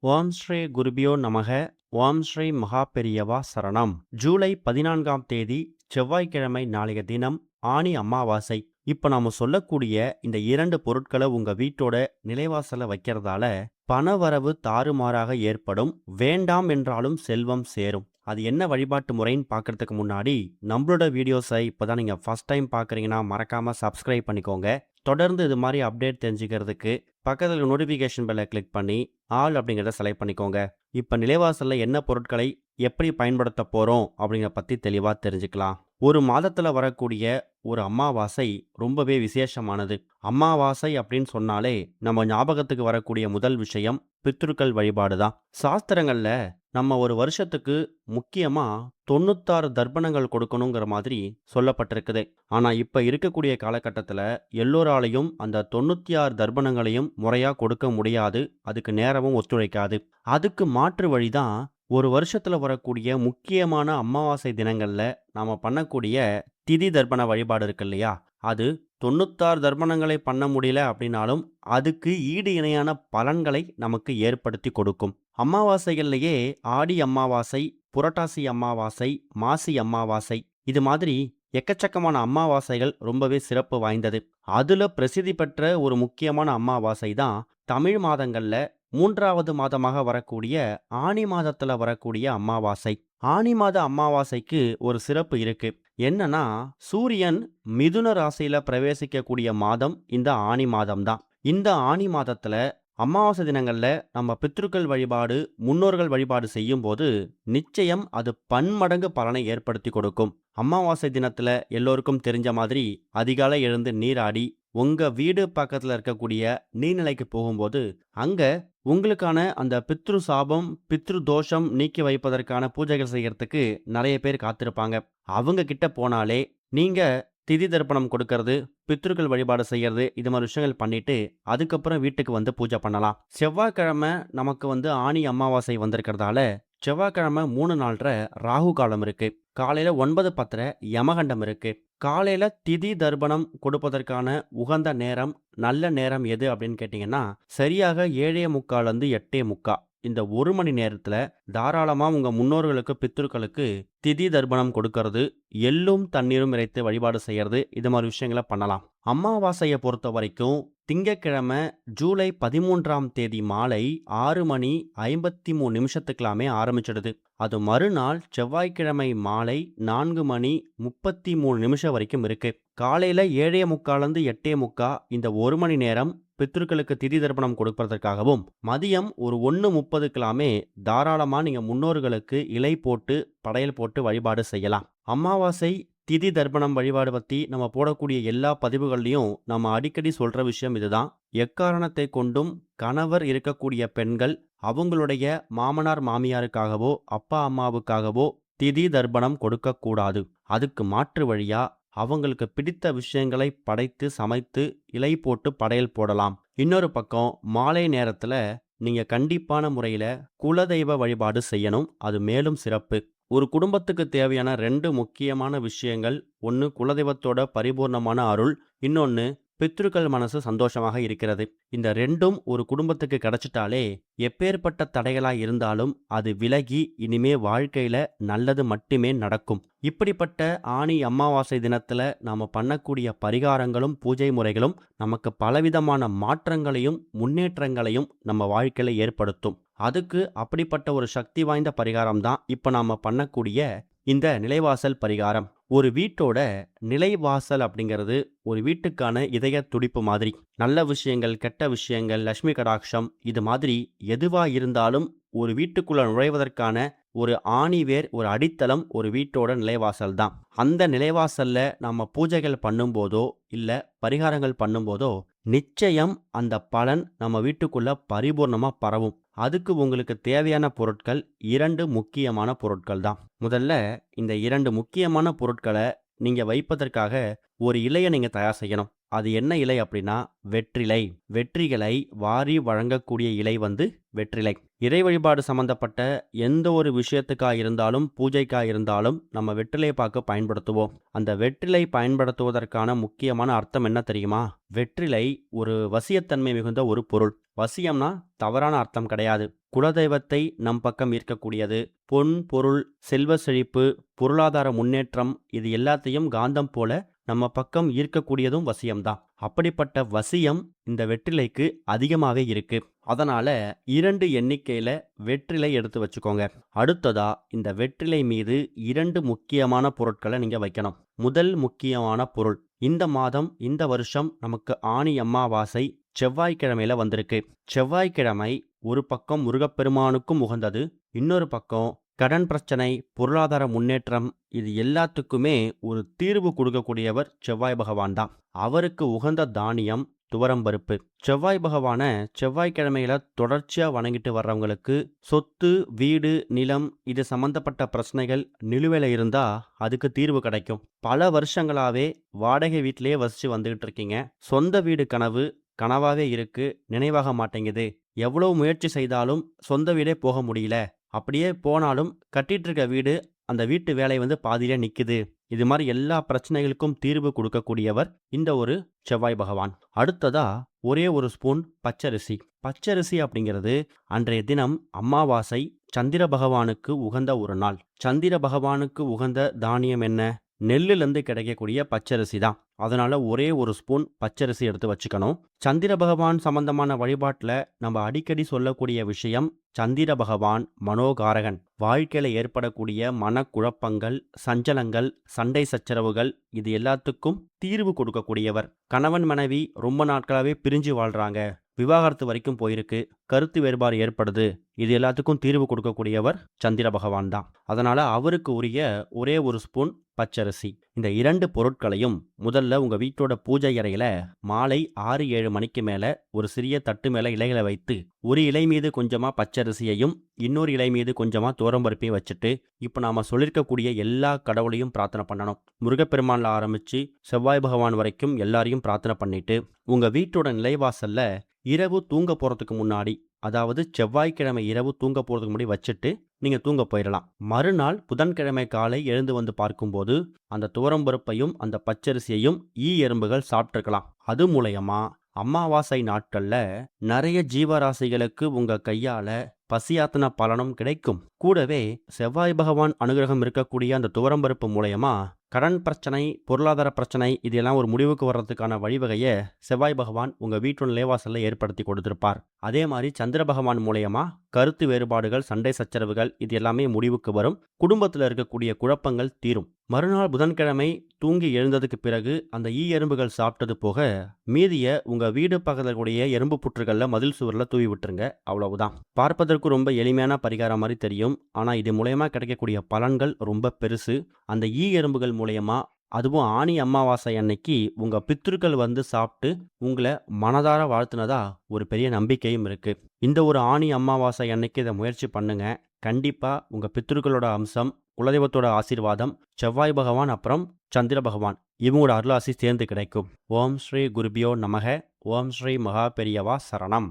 ஓம் ஸ்ரீ குருபியோ நமக. ஓம் ஸ்ரீ மகா பெரியவா சரணம். ஜூலை 14ஆம் தேதி செவ்வாய்க்கிழமை, நாளைய தினம் ஆனி அமாவாசை. இப்ப நாம சொல்லக்கூடிய இந்த இரண்டு பொருட்களை உங்க வீட்டோட நிலைவாசல்ல வைக்கிறதால பணவரவு தாறுமாறாக ஏற்படும். வேண்டாம் என்றாலும் செல்வம் சேரும். அது என்ன வழிபாட்டு முறைன்னு பார்க்கறதுக்கு முன்னாடி நம்மளோட வீடியோஸை இப்பதான் நீங்க ஃபர்ஸ்ட் டைம் பார்க்குறீங்கன்னா மறக்காம சப்ஸ்கிரைப் பண்ணிக்கோங்க. தொடர்ந்து இது மாதிரி அப்டேட் தெரிஞ்சுக்கிறதுக்கு பக்கத்தில் நோட்டிஃபிகேஷன் பெல்லை கிளிக் பண்ணி ஆல் அப்படிங்கிறத செலக்ட் பண்ணிக்கோங்க. இப்போ நிலைவாசல்ல என்ன பொருட்களை எப்படி பயன்படுத்த போகிறோம் அப்படிங்கிற பற்றி தெளிவாக தெரிஞ்சுக்கலாம். ஒரு மாதத்தில் வரக்கூடிய ஒரு அமாவாசை ரொம்பவே விசேஷமானது. அமாவாசை அப்படின்னு சொன்னாலே நம்ம ஞாபகத்துக்கு வரக்கூடிய முதல் விஷயம் பித்ருக்கள் வழிபாடு தான். சாஸ்திரங்கள்ல நம்ம ஒரு வருஷத்துக்கு முக்கியமா 96 தர்ப்பணங்கள் கொடுக்கணுங்கிற மாதிரி சொல்லப்பட்டிருக்குது. ஆனா இப்ப இருக்கக்கூடிய காலகட்டத்தில் எல்லோராலையும் அந்த 96 தர்ப்பணங்களையும் முறையா கொடுக்க முடியாது. அதுக்கு நேரமும் ஒத்துழைக்காது. அதுக்கு மாற்று வழிதான் ஒரு வருஷத்துல வரக்கூடிய முக்கியமான அமாவாசை தினங்கள்ல நாம பண்ணக்கூடிய திதி தர்ப்பண வழிபாடு இருக்கு இல்லையா? அது 96 தர்ப்பணங்களை பண்ண முடியல அப்படின்னாலும் அதுக்கு ஈடு இணையான பலன்களை நமக்கு ஏற்படுத்தி கொடுக்கும். அமாவாசைகள்லயே ஆடி அமாவாசை, புரட்டாசி அமாவாசை, மாசி அமாவாசை, இது மாதிரி எக்கச்சக்கமான அமாவாசைகள் ரொம்பவே சிறப்பு வாய்ந்தது. அதுல பிரசித்தி பெற்ற ஒரு முக்கியமான அமாவாசை தான் தமிழ் மாதங்கள்ல 3வது மாதமாக வரக்கூடிய ஆனி மாதத்துல வரக்கூடிய அமாவாசை. ஆனி மாத அமாவாசைக்கு ஒரு சிறப்பு இருக்கு. என்னன்னா, சூரியன் மிதுன ராசியில பிரவேசிக்கக்கூடிய மாதம் இந்த ஆனி மாதம் தான். இந்த ஆனி மாதத்துல அமாவாசை தினங்கள்ல நம்ம பித்ருக்கள் வழிபாடு, முன்னோர்கள் வழிபாடு செய்யும் போது நிச்சயம் அது பன்மடங்கு பலனை ஏற்படுத்தி கொடுக்கும். அமாவாசை தினத்துல எல்லோருக்கும் தெரிஞ்ச மாதிரி அதிகாலை எழுந்து நீராடி உங்க வீடு பக்கத்துல இருக்கக்கூடிய நீர்நிலைக்கு போகும்போது அங்க உங்களுக்கான அந்த பித்ரு சாபம், பித்ரு தோஷம் நீக்கி வைப்பதற்கான பூஜைகள் செய்யறதுக்கு நிறைய பேர் காத்திருப்பாங்க. அவங்க கிட்ட போனாலே நீங்க திதி தர்ப்பணம் கொடுக்கறது, பித்ருக்கள் வழிபாடு செய்யறது, இது மாதிரி விஷயங்கள் பண்ணிட்டு அதுக்கப்புறம் வீட்டுக்கு வந்து பூஜை பண்ணலாம். செவ்வாய்க்கிழமை நமக்கு ஆனி அமாவாசை வந்திருக்கிறதால செவ்வாய்க்கிழமை 3 நாள்ற ராகு காலம் இருக்கு. காலையில 9:10 யமகண்டம் இருக்கு. காலையில திதி தர்ப்பணம் கொடுப்பதற்கான உகந்த நேரம், நல்ல நேரம் எது அப்படின்னு கேட்டீங்கன்னா சரியாக 7:45 8:45. இந்த 1 மணி நேரத்துல தாராளமா உங்க முன்னோர்களுக்கு, பித்ருக்களுக்கு திதி தர்ப்பணம் கொடுக்கறது, எள்ளும் தண்ணீரும் இறைத்து வழிபாடு செய்யறது, இது மாதிரி விஷயங்களை பண்ணலாம். அமாவாசையை பொறுத்த வரைக்கும் திங்கட்கிழமை ஜூலை 13ஆம் தேதி மாலை 6:53 ஆரம்பிச்சிடுது. அது மறுநாள் செவ்வாய்க்கிழமை மாலை 4:33 வரைக்கும் இருக்கு. காலையில 7:45 8:45 இந்த 1 மணி நேரம் பித்ருக்களுக்கு திதி தர்ப்பணம் கொடுப்பதற்காகவும், மதியம் ஒரு 1:30 தாராளமா நீங்க முன்னோர்களுக்கு இலை போட்டு படையல் போட்டு வழிபாடு செய்யலாம். அமாவாசை திதி தர்ப்பணம் வழிபாடு பத்தி நம்ம போடக்கூடிய எல்லா பதிவுகள்லையும் நம்ம அடிக்கடி சொல்ற விஷயம் இதுதான். எக்காரணத்தை கொண்டும் கணவர் இருக்கக்கூடிய பெண்கள் அவங்களுடைய மாமனார் மாமியாருக்காகவோ அப்பா அம்மாவுக்காகவோ திதி தர்ப்பணம் கொடுக்க கூடாது. அதுக்கு மாற்று வழியா அவங்களுக்கு பிடித்த விஷயங்களை படைத்து சமைத்து இலை போட்டு படையல் போடலாம். இன்னொரு பக்கம் மாலை நேரத்துல நீங்க கண்டிப்பான முறையில குலதெய்வ வழிபாடு செய்யணும். அது மேலும் சிறப்பு. ஒரு குடும்பத்துக்கு தேவையான 2 முக்கியமான விஷயங்கள், ஒன்று குலதெய்வத்தோட பரிபூர்ணமான அருள், இன்னொன்று பித்ருக்கள் மனசு சந்தோஷமாக இருக்கிறது. இந்த ரெண்டும் ஒரு குடும்பத்துக்கு கிடைச்சிட்டாலே எப்பேற்பட்ட தடைகளா இருந்தாலும் அது விலகி இனிமே வாழ்க்கையில நல்லது மட்டுமே நடக்கும். இப்படிப்பட்ட ஆனி அமாவாசை தினத்துல நாம பண்ணக்கூடிய பரிகாரங்களும் பூஜை முறைகளும் நமக்கு பலவிதமான மாற்றங்களையும் முன்னேற்றங்களையும் நம்ம வாழ்க்கையில ஏற்படுத்தும். அதுக்கு அப்படிப்பட்ட ஒரு சக்தி வாய்ந்த பரிகாரம் தான் இப்ப நாம பண்ணக்கூடிய இந்த நிலைவாசல் பரிகாரம். ஒரு வீட்டோட நிலைவாசல் அப்படிங்கிறது ஒரு வீட்டுக்கான இதய துடிப்பு மாதிரி. நல்ல விஷயங்கள், கெட்ட விஷயங்கள், லட்சுமி கடாட்சம், இது மாதிரி எதுவா இருந்தாலும் ஒரு வீட்டுக்குள்ள நுழைவதற்கான ஒரு ஆணிவேர், ஒரு அடித்தளம் ஒரு வீட்டோட நிலைவாசல் தான். அந்த நிலைவாசல்ல நம்ம பூஜைகள் பண்ணும்போதோ இல்ல பரிகாரங்கள் பண்ணும்போதோ நிச்சயம் அந்த பலன் நம்ம வீட்டுக்குள்ள பரிபூர்ணமா பரவும். அதுக்கு உங்களுக்கு தேவையான பொருட்கள் 2 முக்கியமான பொருட்கள் தான். முதல்ல இந்த 2 முக்கியமான பொருட்களை நீங்க வைப்பதற்காக ஒரு இலையை நீங்க தயார் செய்யணும். அது என்ன இலை அப்படின்னா வெற்றிலை. வெற்றிகளை வாரி வழங்கக்கூடிய இலை வெற்றிலை. இறை வழிபாடு சம்பந்தப்பட்ட எந்த ஒரு விஷயத்துக்கா இருந்தாலும், பூஜைக்கா இருந்தாலும் நம்ம வெற்றிலை பாக்கு பயன்படுத்துவோம். அந்த வெற்றிலை பயன்படுத்துவதற்கான முக்கியமான அர்த்தம் என்ன தெரியுமா? வெற்றிலை ஒரு வசியத்தன்மை மிகுந்த ஒரு பொருள். வசியம்னா தவறான அர்த்தம் கிடையாது. குலதெய்வத்தை நம் பக்கம் ஈர்க்கக்கூடியது. பொன், பொருள், செல்வ செழிப்பு, பொருளாதார முன்னேற்றம் இது எல்லாத்தையும் காந்தம் போல நம்ம பக்கம் ஈர்க்கக்கூடியதும் வசியம்தான். அப்படிப்பட்ட வசியம் இந்த வெற்றிலைக்கு அதிகமாவே இருக்கு. அதனால 2 எண்ணிக்கையில வெற்றிலை எடுத்து வச்சுக்கோங்க. அடுத்ததா இந்த வெற்றிலை மீது 2 முக்கியமான பொருட்களை நீங்க வைக்கணும். முதல் முக்கியமான பொருள், இந்த மாதம் இந்த வருஷம் நமக்கு ஆனி அமாவாசை செவ்வாய்க்கிழமையில வந்திருக்கு. செவ்வாய்க்கிழமை ஒரு பக்கம் முருகப்பெருமானுக்கும் உகந்தது, இன்னொரு பக்கம் கடன் பிரச்சனை, பொருளாதார முன்னேற்றம் இது எல்லாத்துக்குமே ஒரு தீர்வு கொடுக்கக்கூடியவர் செவ்வாய் பகவான் தான். அவருக்கு உகந்த தானியம் துவரம்பருப்பு. செவ்வாய் பகவான செவ்வாய்க்கிழமையில தொடர்ச்சியா வணங்கிட்டு வர்றவங்களுக்கு சொத்து, வீடு, நிலம் இது சம்பந்தப்பட்ட பிரச்சனைகள் நிலுவையில இருந்தா அதுக்கு தீர்வு கிடைக்கும். பல வருஷங்களாவே வாடகை வீட்டிலேயே வசிச்சு வந்துகிட்டு இருக்கீங்க. சொந்த வீடு கனவு கனவாவே இருக்கு, நினைவாக மாட்டேங்குது. எவ்வளவு முயற்சி செய்தாலும் சொந்த வீடே போக முடியல. அப்படியே போனாலும் கட்டிட்டு இருக்க வீடு, அந்த வீட்டு வேலை பாதியிலே நிக்குது. இது மாதிரி எல்லா பிரச்சனைகளுக்கும் தீர்வு கொடுக்கக்கூடியவர் இந்த ஒரு செவ்வாய் பகவான். அடுத்ததா ஒரே ஒரு ஸ்பூன் பச்சரிசி. பச்சரிசி அப்படிங்கிறது அன்றைய தினம் அமாவாசை, சந்திர பகவானுக்கு உகந்த ஒரு நாள். சந்திர பகவானுக்கு உகந்த தானியம் என்ன? நெல்லுலேருந்து கிடைக்கக்கூடிய பச்சரிசி தான். அதனால ஒரே ஒரு ஸ்பூன் பச்சரிசி எடுத்து வச்சுக்கணும். சந்திர பகவான் சம்பந்தமான வழிபாட்டில் நம்ம அடிக்கடி சொல்லக்கூடிய விஷயம், சந்திர பகவான் மனோகாரகன். வாழ்க்கையில ஏற்படக்கூடிய மனக்குழப்பங்கள், சஞ்சலங்கள், சண்டை சச்சரவுகள் இது எல்லாத்துக்கும் தீர்வு கொடுக்கக்கூடியவர். கணவன் மனைவி ரொம்ப நாட்களாகவே பிரிஞ்சு வாழ்றாங்க, விவாகரத்து வரைக்கும் போயிருக்கு, கருத்து வேறுபாடு ஏற்படுது, இது எல்லாத்துக்கும் தீர்வு கொடுக்கக்கூடியவர் சந்திர பகவான் தான். அதனால அவருக்கு உரிய ஒரே ஒரு ஸ்பூன் பச்சரிசி. இந்த 2 பொருட்களையும் முதல்ல உங்க வீட்டோட பூஜை அறையில மாலை 6-7 மணிக்கு மேல ஒரு சிறிய தட்டு மேல இலைகளை வைத்து, ஒரு இலை மீது கொஞ்சமா பச்சரிசியையும் இன்னொரு இலை மீது கொஞ்சமா துவரம்பருப்பையும் வச்சுட்டு, இப்ப நாம சொல்லிருக்கக்கூடிய எல்லா கடவுளையும் பிரார்த்தனை பண்ணணும். முருகப்பெருமான்ல ஆரம்பிச்சு செவ்வாய் பகவான் வரைக்கும் எல்லாரையும் பிரார்த்தனை பண்ணிட்டு, உங்க வீட்டோட நிலைவாசல்ல இரவு தூங்க போறதுக்கு முன்னாடி, அதாவது செவ்வாய்க்கிழமை இரவு தூங்க போறதுக்கு முன்னாடி வச்சுட்டு நீங்க தூங்க போயிடலாம். மறுநாள் புதன்கிழமை காலை எழுந்து பார்க்கும்போது அந்த துவரம்பருப்பையும் அந்த பச்சரிசியையும் எறும்புகள் சாப்பிட்டுருக்கலாம். அது மூலயமா அமாவாசை நாட்கள்ல நிறைய ஜீவராசிகளுக்கு உங்க கையால பசியாத்தின பலனும் கிடைக்கும். கூடவே செவ்வாய் பகவான் அனுகிரகம் இருக்கக்கூடிய அந்த துவரம்பருப்பு மூலயமா கடன் பிரச்சனை, பொருளாதார பிரச்சனை இதெல்லாம் ஒரு முடிவுக்கு வர்றதுக்கான வழிவகையை செவ்வாய் பகவான் உங்க வீட்டு நிலைவாசல்ல ஏற்படுத்தி கொடுத்திருப்பார். அதே மாதிரி சந்திர பகவான் மூலயமா கருத்து வேறுபாடுகள், சண்டை சச்சரவுகள் இது எல்லாமே முடிவுக்கு வரும். குடும்பத்தில் இருக்கக்கூடிய குழப்பங்கள் தீரும். மறுநாள் புதன்கிழமை தூங்கி எழுந்ததுக்கு பிறகு அந்த எறும்புகள் சாப்பிட்டது போக மீதிய உங்க வீடு பக்கத்தில் கூடிய எறும்பு புற்றுகள்ல மதில் சுவர்ல தூவி விட்டுருங்க. அவ்வளவுதான். பார்ப்பதற்கு ரொம்ப எளிமையான பரிகாரம் மாதிரி தெரியும், ஆனா இது மூலயமா கிடைக்கக்கூடிய பலன்கள் ரொம்ப பெருசு. அந்த எறும்புகள் மூலயமா, அதுவும் ஆனி அமாவாசை அன்னைக்கு உங்க பித்ருக்கள் சாப்பிட்டு உங்களை மனதார வாழ்த்துனதா ஒரு பெரிய நம்பிக்கையும் இருக்கு. இந்த ஒரு ஆனி அமாவாசை அன்னைக்கு இதை முயற்சி பண்ணுங்க. கண்டிப்பா உங்க பித்ருக்களோட அம்சம், குலதெய்வத்தோட ஆசீர்வாதம், செவ்வாய் பகவான் அப்புறம் சந்திர பகவான் இவங்களோட அருளாசி சேர்ந்து கிடைக்கும். ஓம் ஸ்ரீ குருபியோ நமக. ஓம் ஸ்ரீ மகா பெரியவா சரணம்.